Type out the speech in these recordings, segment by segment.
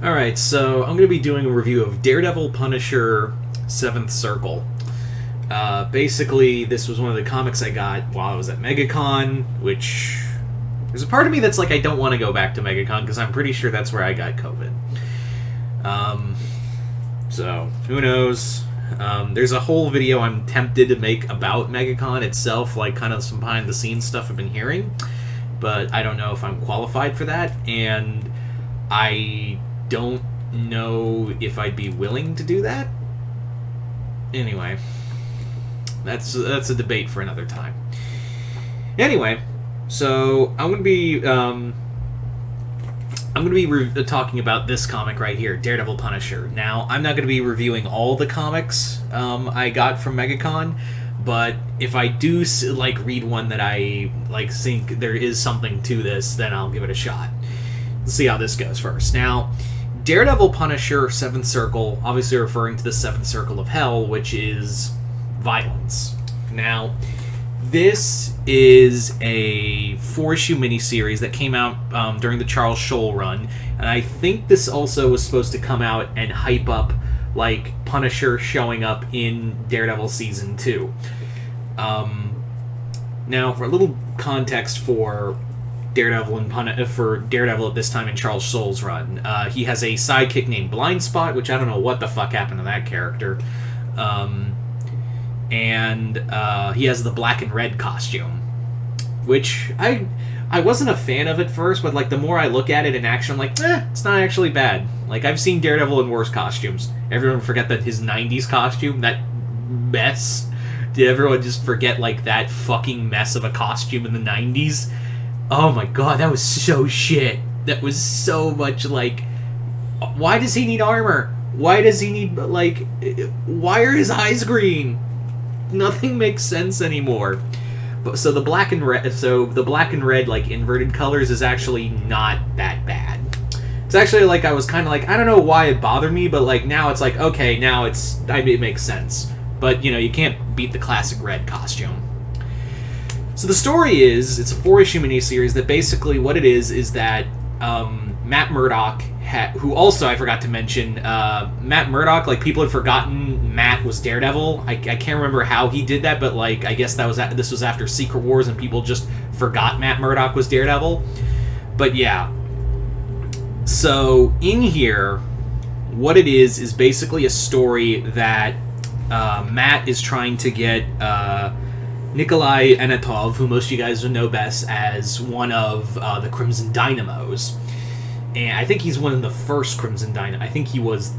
Alright, so I'm going to be doing a review of Daredevil, Punisher, 7th Circle. Basically, this was one of the comics I got while I was at MegaCon, which... There's a part of me that's like, I don't want to go back to MegaCon, because I'm pretty sure that's where I got COVID. So, who knows? There's a whole video I'm tempted to make about MegaCon itself, like kind of some behind-the-scenes stuff I've been hearing, but I don't know if I'm qualified for that, and I don't know if I'd be willing to do that. Anyway, that's a debate for another time. Anyway, so I'm gonna be talking about this comic right here, Daredevil Punisher. Now, I'm not gonna be reviewing all the comics I got from MegaCon, but if I do read one that I think there is something to this, then I'll give it a shot. Let's see how this goes first. Now, Daredevil, Punisher, 7th Circle, obviously referring to the 7th Circle of Hell, which is violence. Now, this is a 4-issue miniseries that came out during the Charles Scholl run, and I think this also was supposed to come out and hype up, Punisher showing up in Daredevil Season 2. Now, for a little context for Daredevil at this time in Charles Soule's run. He has a sidekick named Blind Spot, which I don't know what the fuck happened to that character. And he has the black and red costume, which I wasn't a fan of at first, but the more I look at it in action, I'm like, it's not actually bad. I've seen Daredevil in worse costumes. Everyone forget that his 90s costume, that mess. Did everyone just forget that fucking mess of a costume in the 90s? Oh my god, that was so shit. That was so much why does he need armor? Why does he need, why are his eyes green? Nothing makes sense anymore. But so the black and red, inverted colors is actually not that bad. It's actually I was kind of I don't know why it bothered me, but now it's okay, now it makes sense. But, you can't beat the classic red costume. So the story is, it's a 4-issue miniseries that basically what it is that Matt Murdock, who also I forgot to mention, Matt Murdock, people had forgotten Matt was Daredevil. I can't remember how he did that, but I guess this was after Secret Wars and people just forgot Matt Murdock was Daredevil. But yeah. So in here, what it is basically a story that Matt is trying to get... Nikolai Anatov, who most of you guys would know best as one of the Crimson Dynamos. And I think he's one of the first Crimson Dynamos. I think he was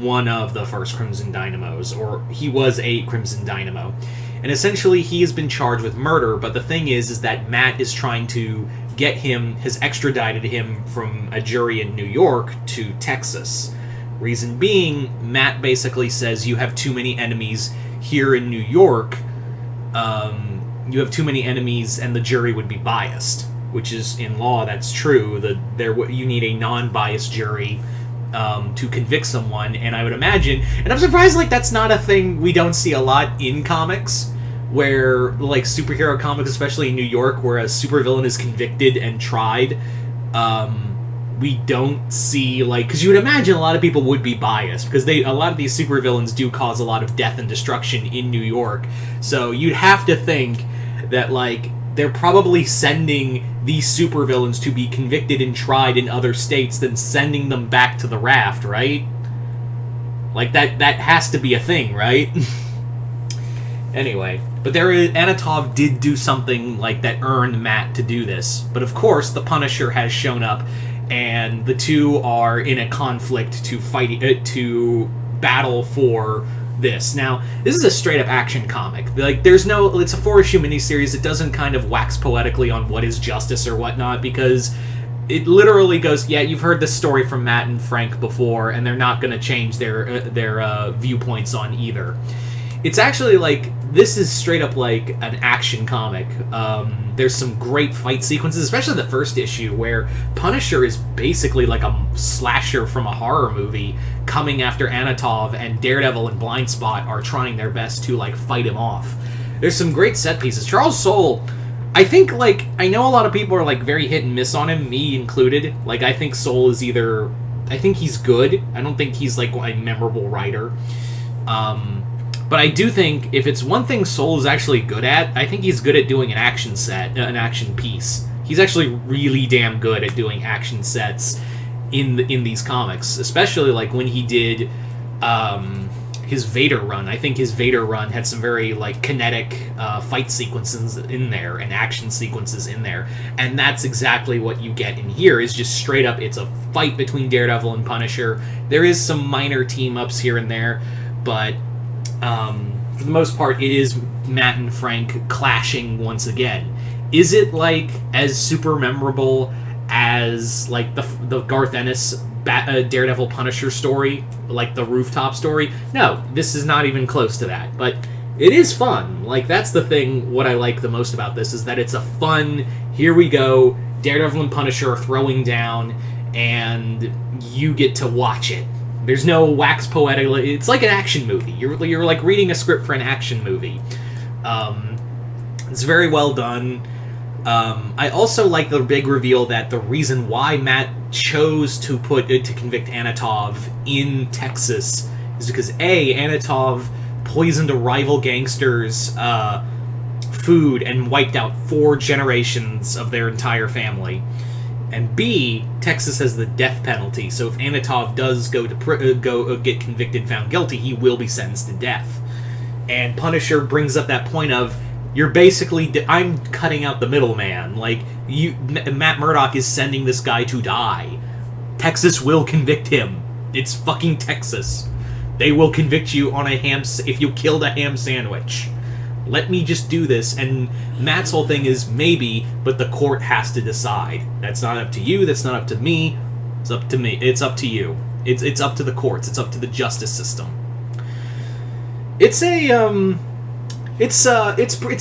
one of the first Crimson Dynamos, or he was a Crimson Dynamo. And essentially, he has been charged with murder, but the thing is that Matt is trying to has extradited him from a jury in New York to Texas. Reason being, Matt basically says, you have too many enemies here in New York, you have too many enemies and the jury would be biased, which is, in law, that's true. You need a non-biased jury to convict someone, and I would imagine, and I'm surprised that's not a thing we don't see a lot in comics, where superhero comics, especially in New York, where a supervillain is convicted and tried, we don't see, because you would imagine a lot of people would be biased, because a lot of these supervillains do cause a lot of death and destruction in New York, so you'd have to think that, they're probably sending these supervillains to be convicted and tried in other states than sending them back to the raft, right? That has to be a thing, right? Anyway, but Anatov did do something, that earned Matt to do this, but of course, the Punisher has shown up, and the two are in a conflict to battle for this. Now, this is a straight-up action comic. It's a 4-issue miniseries. It doesn't kind of wax poetically on what is justice or whatnot, because it literally goes, yeah, you've heard this story from Matt and Frank before, and they're not going to change their viewpoints on either. It's actually this is straight up an action comic. There's some great fight sequences, especially the first issue, where Punisher is basically a slasher from a horror movie coming after Anatov, and Daredevil and Blind Spot are trying their best to fight him off. There's some great set pieces. Charles Soule, I think, I know a lot of people are very hit and miss on him, me included. I think Soule is either I think he's good. I don't think he's like a memorable writer. But I do think if it's one thing Soule is actually good at, I think he's good at doing an action piece. He's actually really damn good at doing action sets in these comics, especially like when he did his Vader run. I think his Vader run had some very like kinetic fight sequences in there and action sequences in there, and that's exactly what you get in here. Is just straight up, it's a fight between Daredevil and Punisher. There is some minor team ups here and there, but for the most part, it is Matt and Frank clashing once again. Is it like as super memorable as like the Garth Ennis Daredevil Punisher story, like the rooftop story? No, this is not even close to that. But it is fun. Like, that's the thing. What I like the most about this is that it's a fun. Here we go. Daredevil and Punisher are throwing down, and you get to watch it. There's no wax poetic. It's like an action movie. You're like reading a script for an action movie. It's very well done. I also like the big reveal that the reason why Matt chose to convict Anatov in Texas is because Anatov poisoned a rival gangster's food and wiped out 4 generations of their entire family. And B, Texas has the death penalty, so if Anatov does go get convicted, found guilty, he will be sentenced to death. And Punisher brings up that point of, you're basically, I'm cutting out the middleman. Like, Matt Murdock is sending this guy to die. Texas will convict him. It's fucking Texas. They will convict you on if you killed a ham sandwich. Let me just do this. And Matt's whole thing is maybe, but the court has to decide. That's not up to you. That's not up to me. It's up to me. It's up to you. It's up to the courts. It's up to the justice system. It's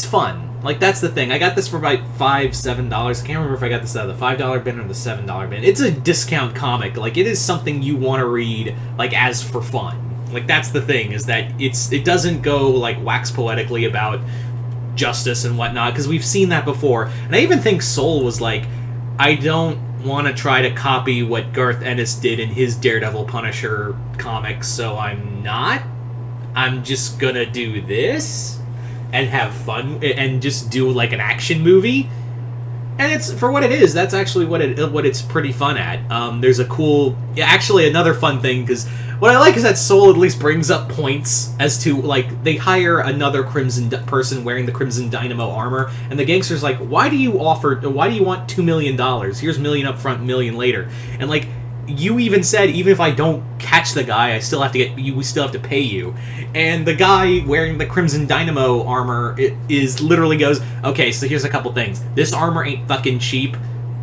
fun. Like, that's the thing. I got this for about $5-7. I can't remember if I got this out of the $5 bin or the $7 bin. It's a discount comic. Like, it is something you want to read, like, as for fun. Like, that's the thing, is that it doesn't go, like, wax poetically about justice and whatnot, because we've seen that before. And I even think Soule was like, I don't want to try to copy what Garth Ennis did in his Daredevil Punisher comics, so I'm not. I'm just gonna do this and have fun and just do, like, an action movie. And it's, for what it is, that's actually what it's pretty fun at. There's a cool... Actually, another fun thing, because what I like is that Soule at least brings up points as to, like, they hire another Crimson person wearing the Crimson Dynamo armor, and the gangster's like, why do you want $2 million? Here's $1 million up front, $1 million later. And, like, you even said, even if I don't catch the guy, we still have to pay you. And the guy wearing the Crimson Dynamo armor literally goes, okay, so here's a couple things. This armor ain't fucking cheap.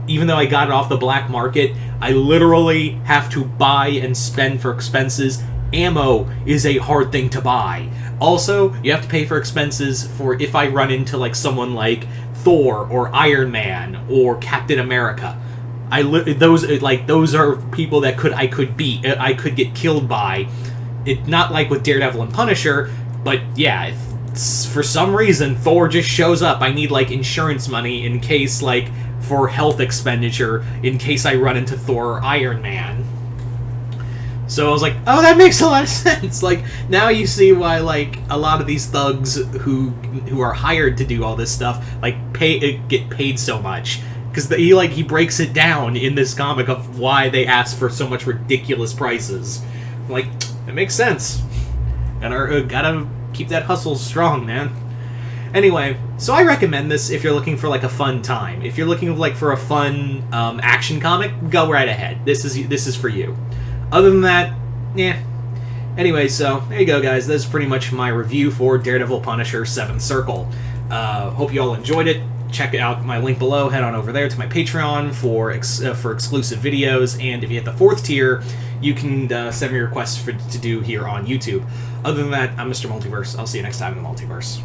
Even though I got it off the black market, I literally have to buy and spend for expenses. Ammo is a hard thing to buy. Also, you have to pay for expenses for if I run into, like, someone like Thor or Iron Man or Captain America. Those are people that I could get killed by. It not like with Daredevil and Punisher, but yeah, if for some reason Thor just shows up, I need, like, insurance money in case, like, for health expenditure in case I run into Thor or Iron Man. So I was like, oh, that makes a lot of sense. Like, now you see why, like, a lot of these thugs who are hired to do all this stuff, like, get paid so much. Because he breaks it down in this comic of why they ask for so much ridiculous prices. Like, it makes sense. Gotta keep that hustle strong, man. Anyway, so I recommend this if you're looking for, like, a fun time. If you're looking, like, for a fun action comic, go right ahead. This is for you. Other than that, yeah. Anyway, so there you go, guys. That's pretty much my review for Daredevil Punisher 7th Circle. Hope you all enjoyed it. Check out my link below. Head on over there to my Patreon for exclusive videos, and if you hit the 4th tier, you can send me requests to do here on YouTube. Other than that, I'm Mr. Multiverse. I'll see you next time in the Multiverse.